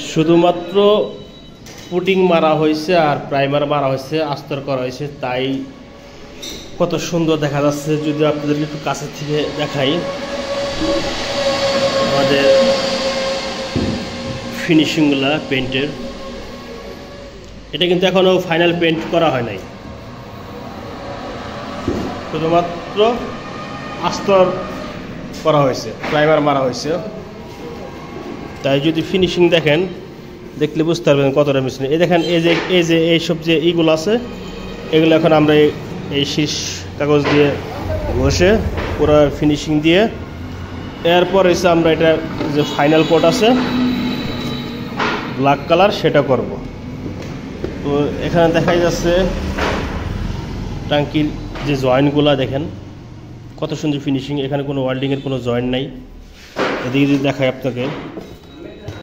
শুধুমাত্র পুটিং মারা হয়েছে আর প্রাইমার মারা হয়েছে, আস্তর করা হয়েছে, তাই কত সুন্দর দেখা যাচ্ছে। যদি আপনাদেরকে একটু কাছে থেকে দেখাই আমাদের ফিনিশিংগুলা পেন্টের, এটা কিন্তু এখনও ফাইনাল পেন্ট করা হয় নাই, শুধুমাত্র আস্তর করা হয়েছে, প্রাইমার মারা হয়েছে। তাই যদি ফিনিশিং দেখেন, দেখলে বুঝতে পারবেন কতটা মিশিং। এই দেখেন, এই যে এইসব যে এইগুলো আছে, এগুলো এখন আমরা এই শীষ কাগজ দিয়ে ঘষে পুরো ফিনিশিং দিয়ে, এরপর এসে আমরা এটা যে ফাইনাল কোট আছে ব্ল্যাক কালার, সেটা করব। তো এখানে দেখা যাচ্ছে টাঙ্কির যে জয়েন্টগুলো দেখেন কত সুন্দর ফিনিশিং, এখানে কোনো ওয়েল্ডিংয়ের কোনো জয়েন্ট নাই। এদিকে যদি দেখাই আপনাকে,